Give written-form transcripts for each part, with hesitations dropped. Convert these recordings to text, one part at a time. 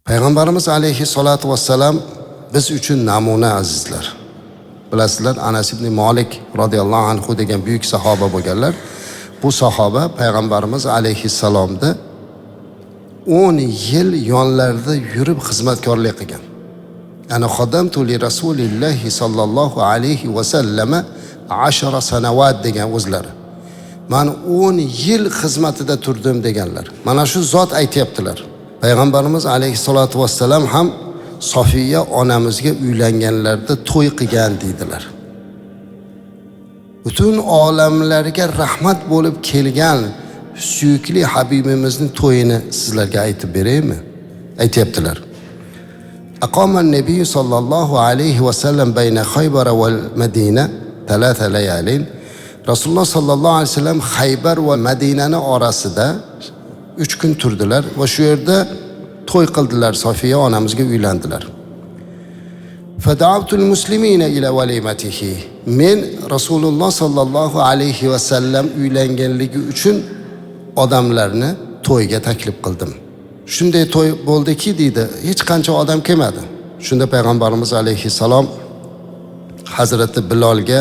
Payg'ambarimiz alayhissalatu vassalam biz uchun namuna azizlar. Bilasizlar, Anas ibn Malik radhiyallohu anhu degan buyuk sahoba bo'lganlar. Bu sahoba Payg'ambarimiz alayhissalomda 10 yil yonlarida yurib xizmatkorlik qilgan. Ana xodamtu li Rasulillahi sallallohu alayhi va sallama 10 sanavat degan o'zlari. Men 10 yil xizmatida turdim deganlar. Mana shu zot aytayaptilar. Payg'ambarimiz alayhissalatu vassalam ham Sofiya onamizga uylanganlarda to'y qilgan deydilar. Butun olamlarga rahmat bo'lib kelgan suyukli Habibimizning to'yini sizlarga aytib beraymi? Aytayaptilar. Aqama an-nabiy sallallohu alayhi va sallam bayna Xaybar va Madina 3 layalin. Rasululloh sallallohu alayhi vasallam Xaybar va Madinani orasida 3 kun turdilar va shu yerda to'y qildilar, Sofiya onamizga uylandilar. Fada'awtul muslimina ila walimatihi. Men Rasululloh sallallohu alayhi va sallam uylanganligi uchun odamlarni to'yga taklif qildim. Shunday to'y bo'ldiki deydi, hech qancha odam kelmadi. Shunda Payg'ambarimiz alayhissalom Hazrati Bilolga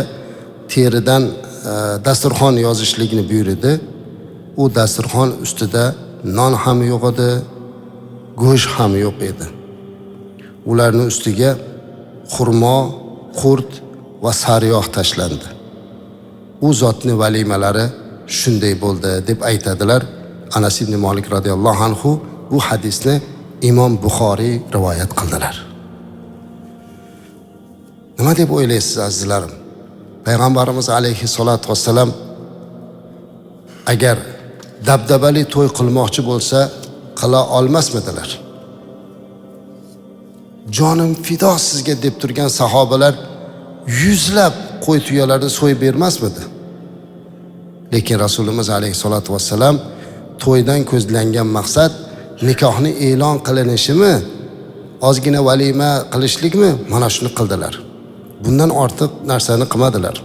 teridan dasturxon yozishlikni buyurdi. U dasturxon ustida non ham yo'q edi, go'sht ham yo'q edi. Ularning ustiga xurmo, qurt va sariyog' tashlandi. U zotning valimalari shunday bo'ldi deb aytadilar. Anas ibn Malik radhiyallohu anhu bu hadisni Imom Buxoriy rivoyat qildilar. Nima deb o'ylaysiz azizlarim? Payg'ambarimiz alayhissalatu vassalam agar dabdabali to'y qilmoqchi bo'lsa, qila olmasmidilar? Jonim fido sizga deb turgan sahobalar yuzlab qo'y tuyalarni so'yib bermasmidi? Lekin Rasulimiz alayhissalatu vassalam to'ydan ko'zlangan maqsad nikohni e'lon qilinishimi, ozgina valima qilishlikmi? Mana shuni qildilar. Bundan ortiq narsani qilmadilar.